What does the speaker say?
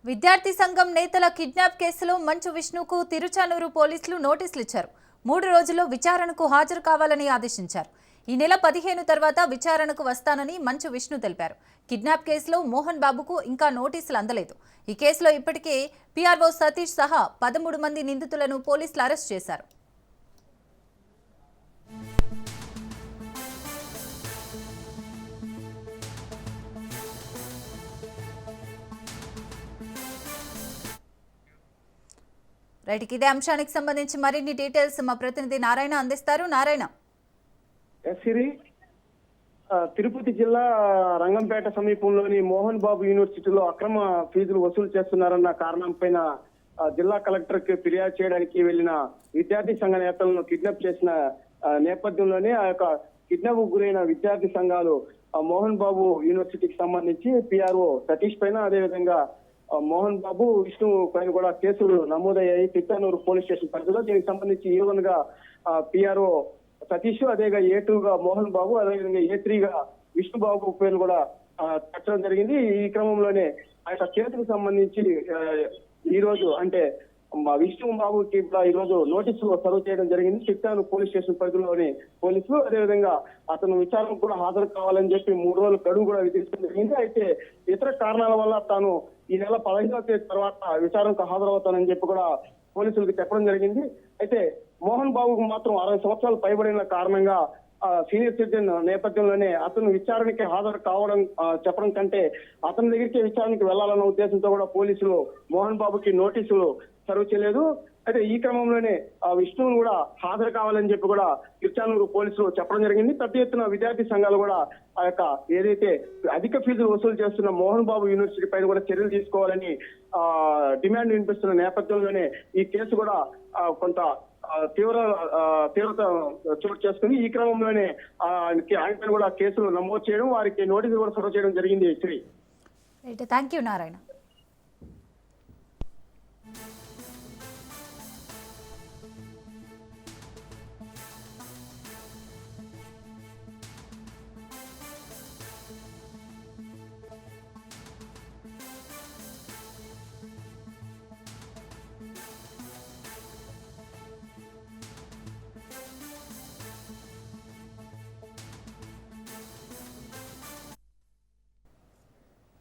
విద్యార్థి సంఘం నేతల కిడ్నాప్ కేసులో మంచు విష్ణుకు తిరుచానూరు పోలీసులు నోటీసులు ఇచ్చారు. 3 రోజుల్లో విచారణకు హాజరు కావాలని ఆదేశించారు. ఈ నెల 15 తర్వాత విచారణకు వస్తానని మంచు విష్ణు తెలిపారు. కిడ్నాప్ కేసులో మోహన్ బాబుకు ఇంకా నోటీసులు అందలేదు. ఈ కేసులో ఇప్పటికే పీఆర్ఓ సతీష్ సహా 13 మంది నిందితులను పోలీసులు అరెస్ట్ చేశారు. రైట్, ఇదే అంశానికి సంబంధించి మరిన్ని డీటెయిల్స్ మా ప్రతినిధి నారాయణ అందిస్తారు. నారాయణ. తిరుపతి జిల్లా రంగంపేట సమీపంలోని మోహన్ బాబు యూనివర్సిటీలో అక్రమ ఫీజులు వసూలు చేస్తున్నారన్న కారణం పైన జిల్లా కలెక్టర్ కి ఫిర్యాదు చేయడానికి వెళ్లిన విద్యార్థి సంఘ నేతలను కిడ్నాప్ చేసిన నేపథ్యంలోనే ఆ యొక్క కిడ్నాప్ గురైన విద్యార్థి సంఘాలు మోహన్ బాబు యూనివర్సిటీకి సంబంధించి పిఆర్ఓ సతీష్ పైన, అదేవిధంగా మోహన్ బాబు విష్ణు పైన కూడా కేసులు నమోదయ్యాయి తిరుచానూరు పోలీస్ స్టేషన్ పరిధిలో. దీనికి సంబంధించి A1 గా పిఆర్ఓ సతీష్, అదేగా A2 గా మోహన్ బాబు, అదేవిధంగా A3 గా విష్ణు బాబు పేర్లు కూడా పెట్టడం జరిగింది. ఈ క్రమంలోనే ఆ యొక్క కేసుకు సంబంధించి ఈ రోజు అంటే విష్ణు బాబుకి కూడా ఈ రోజు నోటీసులు సర్వ్ చేయడం జరిగింది తిరుచానూరు పోలీస్ స్టేషన్ పరిధిలోని పోలీసులు. అదేవిధంగా అతను విచారణకు కూడా హాజరు కావాలని చెప్పి 3 రోజుల గడువు కూడా విధించడం జరిగింది. అయితే ఇతర కారణాల వల్ల తాను ఈ నెల 15వ తేదీ తర్వాత విచారణకు హాజరవుతానని చెప్పి కూడా పోలీసులకు చెప్పడం జరిగింది. అయితే మోహన్ బాబుకు మాత్రం 60 సంవత్సరాలు పైబడిన కారణంగా సీనియర్ సిటిజన్ నేపథ్యంలోనే అతను విచారణకి హాజరు కావడం చెప్పడం కంటే అతని దగ్గరికి విచారణకి వెళ్లాలన్న ఉద్దేశంతో కూడా పోలీసులు మోహన్ బాబుకి నోటీసులు సర్వ్ చేయలేదు. అయితే ఈ క్రమంలోనే విష్ణువును కూడా హాజరు కావాలని చెప్పి కూడా తిరుచానూరు పోలీసులు చెప్పడం జరిగింది. పెద్ద ఎత్తున విద్యార్థి సంఘాలు కూడా ఆ యొక్క ఏదైతే అధిక ఫీజులు వసూలు చేస్తున్న మోహన్ బాబు యూనివర్సిటీ పైన కూడా చర్యలు తీసుకోవాలని డిమాండ్ వినిపిస్తున్న నేపథ్యంలోనే ఈ కేసు కూడా కొంత తీవ్రత చోటు చేసుకుని ఈ క్రమంలోనే ఆయన కూడా కేసులు నమోదు చేయడం, వారికి నోటీసులు కూడా సర్వ్ చేయడం జరిగింది. Thank you Narayana.